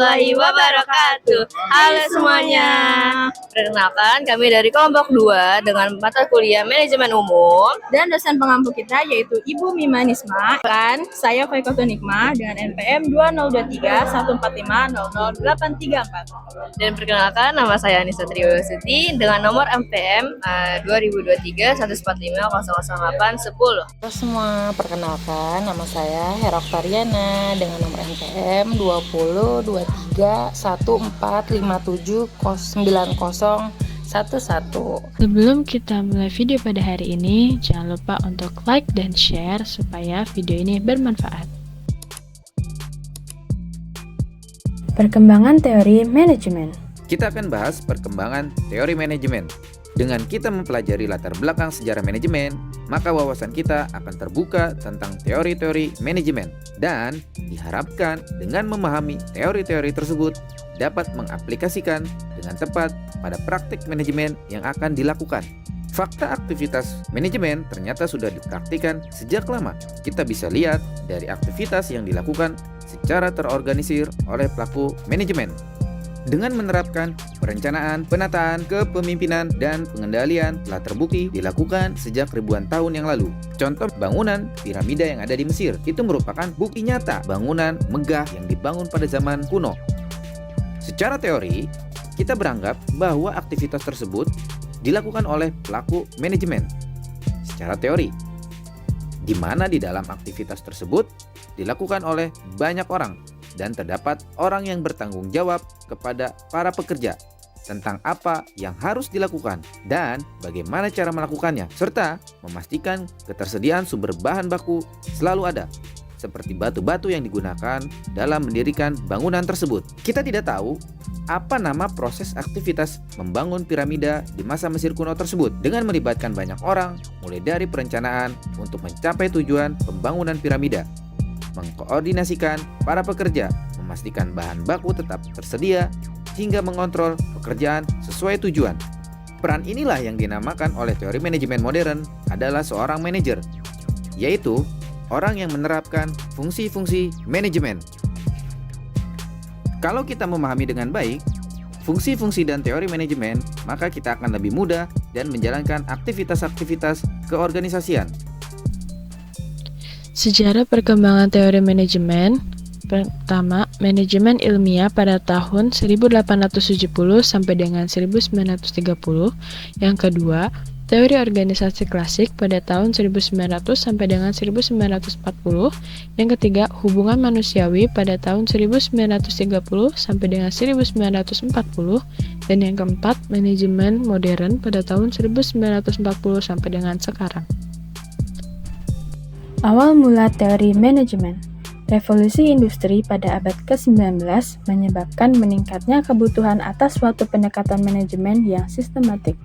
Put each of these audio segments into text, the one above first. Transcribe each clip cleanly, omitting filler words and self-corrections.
warahmatullahi wabarakatuh. Halo semuanya. Perkenalkan, kami dari kelompok 2 dengan mata kuliah Manajemen Umum. Dan dosen pengampu kita yaitu Ibu Mima Nisma. Dan saya Faikotu Nikma dengan NPM 202314500834. Dan perkenalkan, nama saya Anissa Triyosuti dengan nomor MPM 2023 145 008 10. Halo semua, perkenalkan nama saya Hera Oktariana dengan nomor NPM 20 Sebelum kita mulai video pada hari ini, jangan lupa untuk like dan share supaya video ini bermanfaat. Perkembangan teori manajemen. Kita akan bahas perkembangan teori manajemen. Dengan kita mempelajari latar belakang sejarah manajemen, maka wawasan kita akan terbuka tentang teori-teori manajemen. Dan diharapkan dengan memahami teori-teori tersebut dapat mengaplikasikan dengan tepat pada praktik manajemen yang akan dilakukan. Fakta aktivitas manajemen ternyata sudah dipraktikkan sejak lama. Kita bisa lihat dari aktivitas yang dilakukan secara terorganisir oleh pelaku manajemen. Dengan menerapkan perencanaan, penataan, kepemimpinan, dan pengendalian telah terbukti dilakukan sejak ribuan tahun yang lalu. Contoh bangunan piramida yang ada di Mesir itu merupakan bukti nyata bangunan megah yang dibangun pada zaman kuno. Secara teori, kita beranggap bahwa aktivitas tersebut dilakukan oleh pelaku manajemen. Secara teori, di mana di dalam aktivitas tersebut dilakukan oleh banyak orang dan terdapat orang yang bertanggung jawab kepada para pekerja tentang apa yang harus dilakukan dan bagaimana cara melakukannya, serta memastikan ketersediaan sumber bahan baku selalu ada, seperti batu-batu yang digunakan dalam mendirikan bangunan tersebut. Kita tidak tahu apa nama proses aktivitas membangun piramida di masa Mesir kuno tersebut dengan melibatkan banyak orang, mulai dari perencanaan untuk mencapai tujuan pembangunan piramida, mengkoordinasikan para pekerja, memastikan bahan baku tetap tersedia, hingga mengontrol pekerjaan sesuai tujuan. Peran inilah yang dinamakan oleh teori manajemen modern adalah seorang manajer, yaitu orang yang menerapkan fungsi-fungsi manajemen. Kalau kita memahami dengan baik fungsi-fungsi dan teori manajemen, maka kita akan lebih mudah dan menjalankan aktivitas-aktivitas keorganisasian. Sejarah perkembangan teori manajemen. Pertama, manajemen ilmiah pada tahun 1870 sampai dengan 1930. Yang kedua, teori organisasi klasik pada tahun 1900 sampai dengan 1940. Yang ketiga, hubungan manusiawi pada tahun 1930 sampai dengan 1940. Dan yang keempat, manajemen modern pada tahun 1940 sampai dengan sekarang. Awal mula teori manajemen. Revolusi industri pada abad ke-19 menyebabkan meningkatnya kebutuhan atas suatu pendekatan manajemen yang sistematik.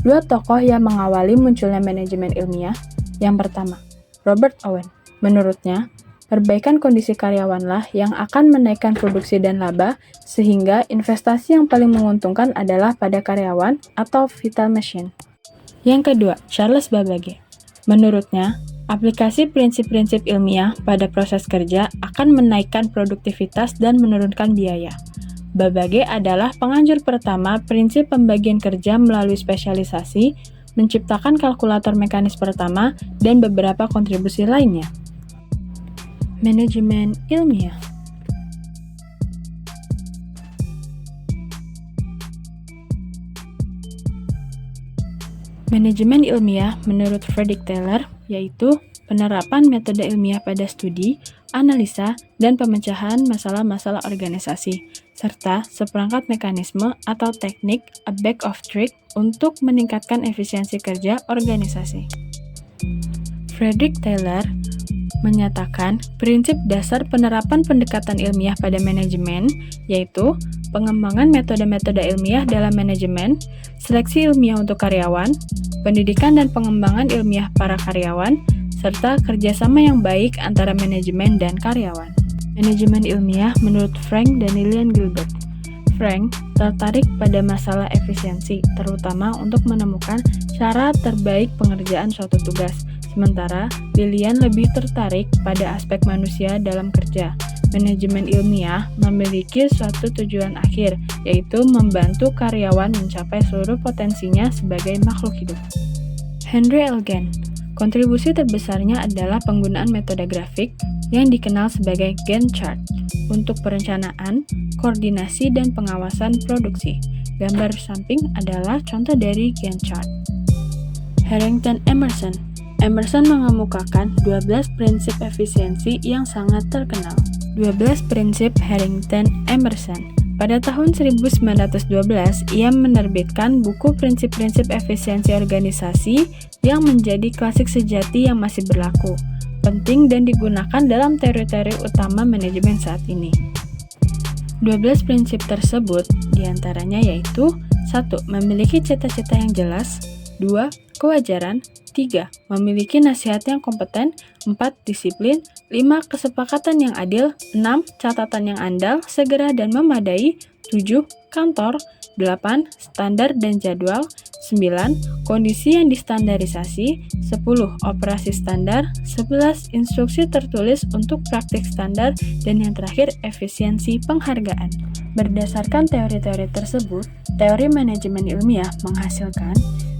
Dua tokoh yang mengawali munculnya manajemen ilmiah. Yang pertama, Robert Owen. Menurutnya, perbaikan kondisi karyawanlah yang akan menaikkan produksi dan laba, sehingga investasi yang paling menguntungkan adalah pada karyawan atau vital machine. Yang kedua, Charles Babbage. Menurutnya, aplikasi prinsip-prinsip ilmiah pada proses kerja akan menaikkan produktivitas dan menurunkan biaya. Babbage adalah penganjur pertama prinsip pembagian kerja melalui spesialisasi, menciptakan kalkulator mekanis pertama, dan beberapa kontribusi lainnya. Manajemen ilmiah. Manajemen ilmiah menurut Frederick Taylor yaitu penerapan metode ilmiah pada studi, analisa, dan pemecahan masalah-masalah organisasi, serta seperangkat mekanisme atau teknik a bag of tricks untuk meningkatkan efisiensi kerja organisasi. Frederick Taylor menyatakan prinsip dasar penerapan pendekatan ilmiah pada manajemen yaitu pengembangan metode-metode ilmiah dalam manajemen, seleksi ilmiah untuk karyawan, pendidikan dan pengembangan ilmiah para karyawan, serta kerjasama yang baik antara manajemen dan karyawan. Manajemen ilmiah menurut Frank dan Lillian Gilbert. Frank tertarik pada masalah efisiensi, terutama untuk menemukan cara terbaik pengerjaan suatu tugas. Sementara Lillian lebih tertarik pada aspek manusia dalam kerja, manajemen ilmiah memiliki suatu tujuan akhir, yaitu membantu karyawan mencapai seluruh potensinya sebagai makhluk hidup. Henry L. Gantt. Kontribusi terbesarnya adalah penggunaan metode grafik yang dikenal sebagai Gantt chart untuk perencanaan, koordinasi, dan pengawasan produksi. Gambar samping adalah contoh dari Gantt chart. Harrington Emerson. Emerson mengemukakan 12 prinsip efisiensi yang sangat terkenal. 12 prinsip Harrington Emerson. Pada tahun 1912, ia menerbitkan buku Prinsip-prinsip Efisiensi Organisasi yang menjadi klasik sejati yang masih berlaku, penting dan digunakan dalam teori-teori utama manajemen saat ini. 12 prinsip tersebut diantaranya yaitu 1. Memiliki cita-cita yang jelas, 2. Kewajaran, 3. Memiliki nasihat yang kompeten, 4. Disiplin, 5. Kesepakatan yang adil, 6. Catatan yang andal, segera dan memadai, 7. Kantor, 8. Standar dan jadwal, 9. Kondisi yang distandarisasi, 10. Operasi standar, 11. Instruksi tertulis untuk praktik standar, dan yang terakhir efisiensi penghargaan. Berdasarkan teori-teori tersebut, teori manajemen ilmiah menghasilkan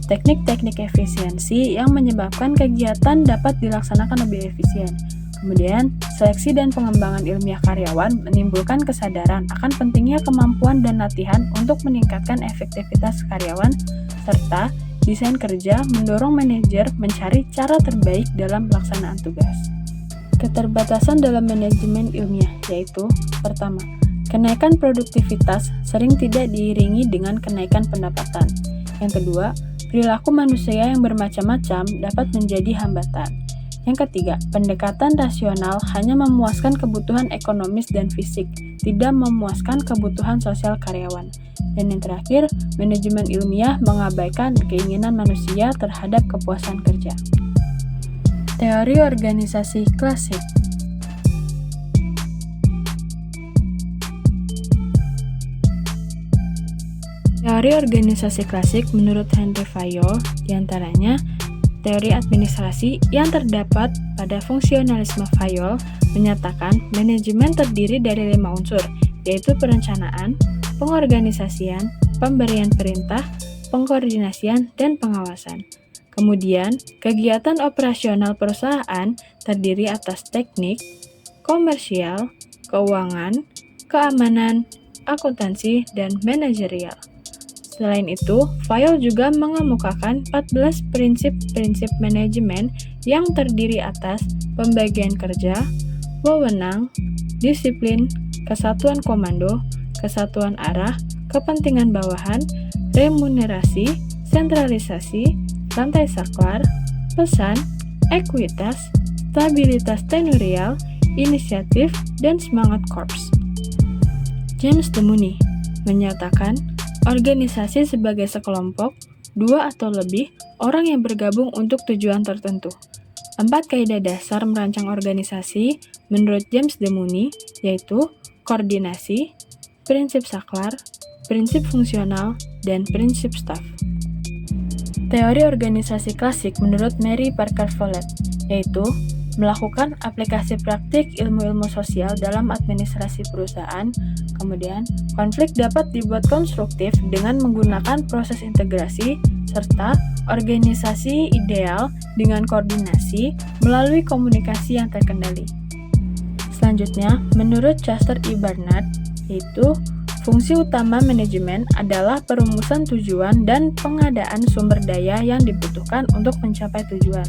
teknik-teknik efisiensi yang menyebabkan kegiatan dapat dilaksanakan lebih efisien. Kemudian, seleksi dan pengembangan ilmiah karyawan menimbulkan kesadaran akan pentingnya kemampuan dan latihan untuk meningkatkan efektivitas karyawan, serta desain kerja mendorong manajer mencari cara terbaik dalam pelaksanaan tugas. Keterbatasan dalam manajemen ilmiah yaitu, pertama, kenaikan produktivitas sering tidak diiringi dengan kenaikan pendapatan. Yang kedua, perilaku manusia yang bermacam-macam dapat menjadi hambatan. Yang ketiga, pendekatan rasional hanya memuaskan kebutuhan ekonomis dan fisik, tidak memuaskan kebutuhan sosial karyawan. Dan yang terakhir, manajemen ilmiah mengabaikan keinginan manusia terhadap kepuasan kerja. Teori organisasi klasik. Teori organisasi klasik menurut Henry Fayol diantaranya teori administrasi yang terdapat pada fungsionalisme Fayol menyatakan manajemen terdiri dari 5 unsur, yaitu perencanaan, pengorganisasian, pemberian perintah, pengkoordinasian, dan pengawasan. Kemudian, kegiatan operasional perusahaan terdiri atas teknik, komersial, keuangan, keamanan, akuntansi, dan manajerial. Selain itu, Fayol juga mengemukakan 14 prinsip-prinsip manajemen yang terdiri atas pembagian kerja, wewenang, disiplin, kesatuan komando, kesatuan arah, kepentingan bawahan, remunerasi, sentralisasi, rantai saklar, pesan, ekuitas, stabilitas tenurial, inisiatif, dan semangat korps. James DeMooney menyatakan organisasi sebagai sekelompok, 2 atau lebih orang yang bergabung untuk tujuan tertentu. 4 kaidah dasar merancang organisasi menurut James DeMooney yaitu koordinasi, prinsip saklar, prinsip fungsional, dan prinsip staff. Teori organisasi klasik menurut Mary Parker Follett yaitu melakukan aplikasi praktik ilmu-ilmu sosial dalam administrasi perusahaan. Kemudian, konflik dapat dibuat konstruktif dengan menggunakan proses integrasi serta organisasi ideal dengan koordinasi melalui komunikasi yang terkendali. Selanjutnya, menurut Chester E. Barnard, yaitu fungsi utama manajemen adalah perumusan tujuan dan pengadaan sumber daya yang dibutuhkan untuk mencapai tujuan,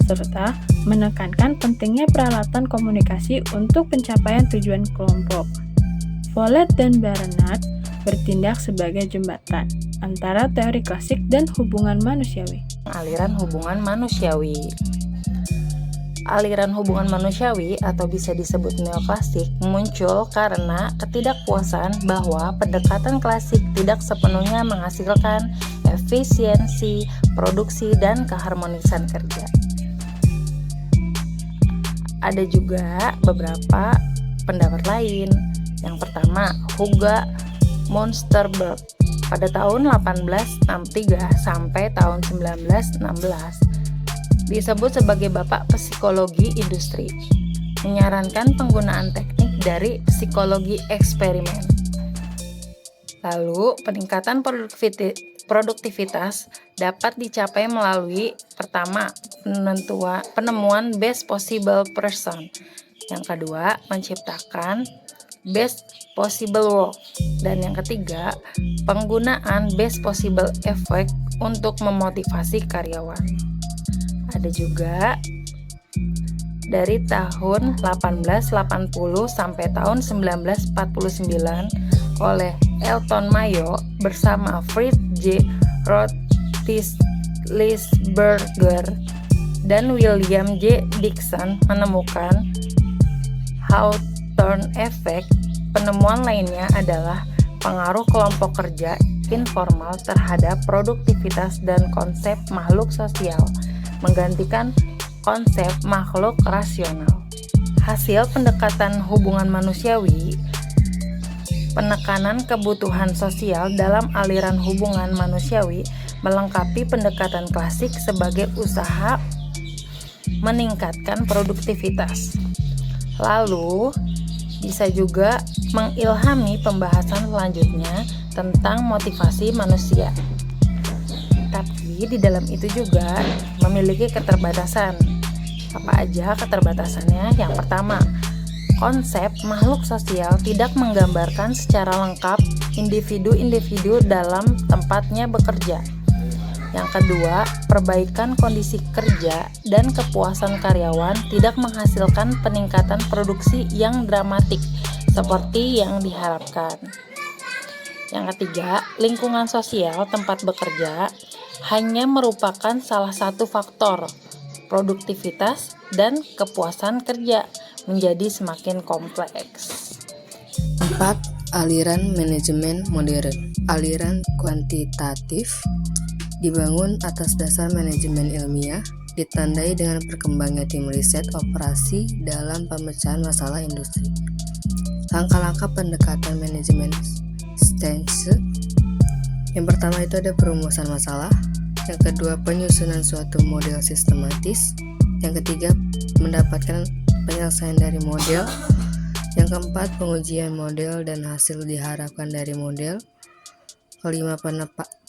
serta menekankan pentingnya peralatan komunikasi untuk pencapaian tujuan kelompok. Follett dan Barnard bertindak sebagai jembatan antara teori klasik dan hubungan manusiawi. Aliran hubungan manusiawi. Aliran hubungan manusiawi atau bisa disebut neoklasik muncul karena ketidakpuasan bahwa pendekatan klasik tidak sepenuhnya menghasilkan efisiensi, produksi, dan keharmonisan kerja. Ada juga beberapa pendapat lain. Yang pertama, Hugo Munsterberg pada tahun 1863 sampai tahun 1916 disebut sebagai bapak psikologi industri, menyarankan penggunaan teknik dari psikologi eksperimen. Lalu, peningkatan produktivitas dapat dicapai melalui pertama, penemuan best possible person. Yang kedua, menciptakan best possible work. Dan yang ketiga, penggunaan best possible effect untuk memotivasi karyawan. Ada juga dari tahun 1880 sampai tahun 1949 oleh Elton Mayo bersama Fritz J. Roethlisberger dan William J. Dixon menemukan Hawthorne Effect. Penemuan lainnya adalah pengaruh kelompok kerja informal terhadap produktivitas dan konsep makhluk sosial, menggantikan konsep makhluk rasional. Hasil pendekatan hubungan manusiawi, penekanan kebutuhan sosial dalam aliran hubungan manusiawi melengkapi pendekatan klasik sebagai usaha meningkatkan produktivitas. Lalu, bisa juga mengilhami pembahasan selanjutnya tentang motivasi manusia. Tapi di dalam itu juga memiliki keterbatasan. Apa aja keterbatasannya? Yang pertama, konsep makhluk sosial tidak menggambarkan secara lengkap individu-individu dalam tempatnya bekerja. Yang kedua, perbaikan kondisi kerja dan kepuasan karyawan tidak menghasilkan peningkatan produksi yang dramatik seperti yang diharapkan. Yang ketiga, lingkungan sosial tempat bekerja hanya merupakan salah satu faktor produktivitas dan kepuasan kerja menjadi semakin kompleks. 4. Aliran manajemen modern. Aliran kuantitatif dibangun atas dasar manajemen ilmiah, ditandai dengan berkembangnya tim riset operasi dalam pemecahan masalah industri. Langkah-langkah pendekatan manajemen stance. Yang pertama itu ada perumusan masalah. Yang kedua, penyusunan suatu model sistematis. Yang ketiga, mendapatkan penyelesaian dari model. Yang keempat, pengujian model dan hasil diharapkan dari model. Kelima,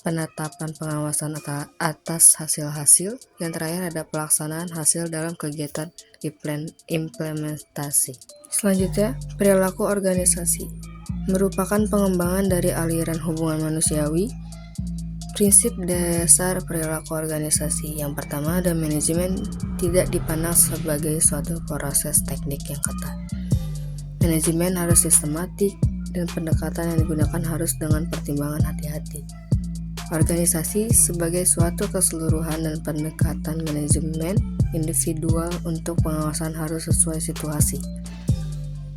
penetapan pengawasan atas hasil-hasil. Yang terakhir ada pelaksanaan hasil dalam kegiatan implementasi. Selanjutnya, perilaku organisasi merupakan pengembangan dari aliran hubungan manusiawi. Prinsip dasar perilaku organisasi. Yang pertama, ada manajemen tidak dipandang sebagai suatu proses teknik yang ketat. Manajemen harus sistematik dan pendekatan yang digunakan harus dengan pertimbangan hati-hati. Organisasi sebagai suatu keseluruhan dan pendekatan manajemen individual untuk pengawasan harus sesuai situasi.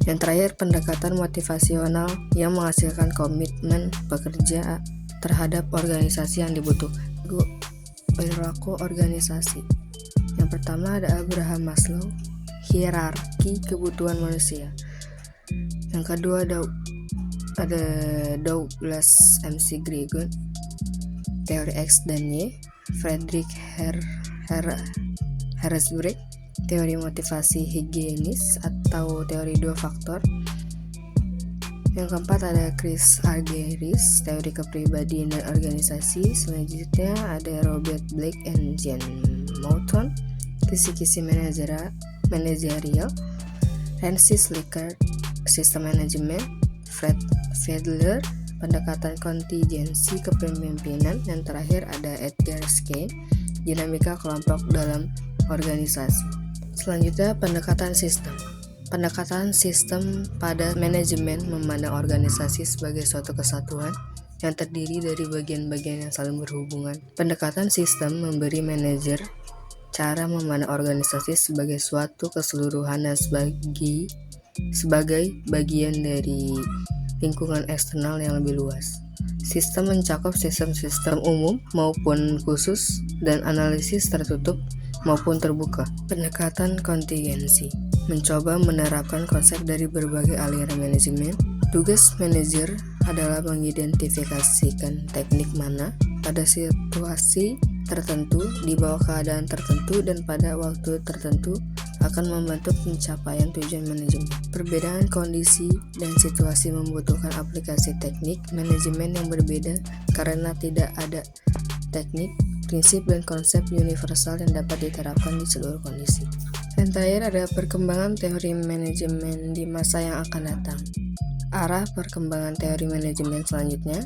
Yang terakhir, pendekatan motivasional yang menghasilkan komitmen pekerja terhadap organisasi yang dibutuhkan. Perilaku organisasi. Yang pertama ada Abraham Maslow, hierarki kebutuhan manusia. Yang kedua ada Douglas McGregor, teori X dan Y. Friedrich Herzberg, teori motivasi higienis atau teori dua faktor. Yang keempat ada Chris Argyris, teori kepribadian dan organisasi. Selanjutnya ada Robert Blake and Jen Moulton, kisi-kisi manajerial. Francis Likert, sistem manajemen. Fred Fiedler, pendekatan kontingensi kepemimpinan. Yang terakhir ada Edgar Schein, dinamika kelompok dalam organisasi. Selanjutnya pendekatan sistem. Pendekatan sistem pada manajemen memandang organisasi sebagai suatu kesatuan yang terdiri dari bagian-bagian yang saling berhubungan. Pendekatan sistem memberi manajer cara memandang organisasi sebagai suatu keseluruhan dan sebagai bagian dari lingkungan eksternal yang lebih luas. Sistem mencakup sistem-sistem umum maupun khusus dan analisis tertutup maupun terbuka. Pendekatan kontingensi mencoba menerapkan konsep dari berbagai aliran manajemen. Tugas manajer adalah mengidentifikasikan teknik mana pada situasi tertentu, di bawah keadaan tertentu, dan pada waktu tertentu akan membentuk pencapaian tujuan manajemen. Perbedaan kondisi dan situasi membutuhkan aplikasi teknik manajemen yang berbeda karena tidak ada teknik, prinsip, dan konsep universal yang dapat diterapkan di seluruh kondisi. Dan terakhir ada perkembangan teori manajemen di masa yang akan datang. Arah perkembangan teori manajemen selanjutnya.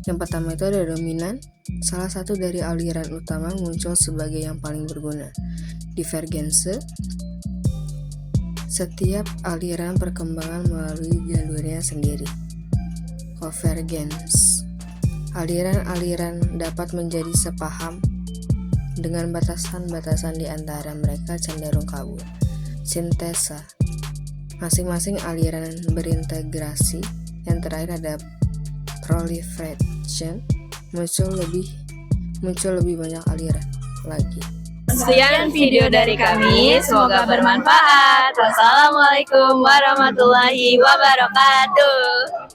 Yang pertama itu ada dominan. Salah satu dari aliran utama muncul sebagai yang paling berguna. Divergense. Setiap aliran perkembangan melalui jalurnya sendiri. Convergence. Aliran-aliran dapat menjadi sepaham dengan batasan-batasan di antara mereka cenderung kabur. Sintesa. Masing-masing aliran berintegrasi. Yang terakhir ada proliferation. Muncul lebih banyak aliran lagi. Sekian video dari kami, semoga bermanfaat. Wassalamualaikum warahmatullahi wabarakatuh.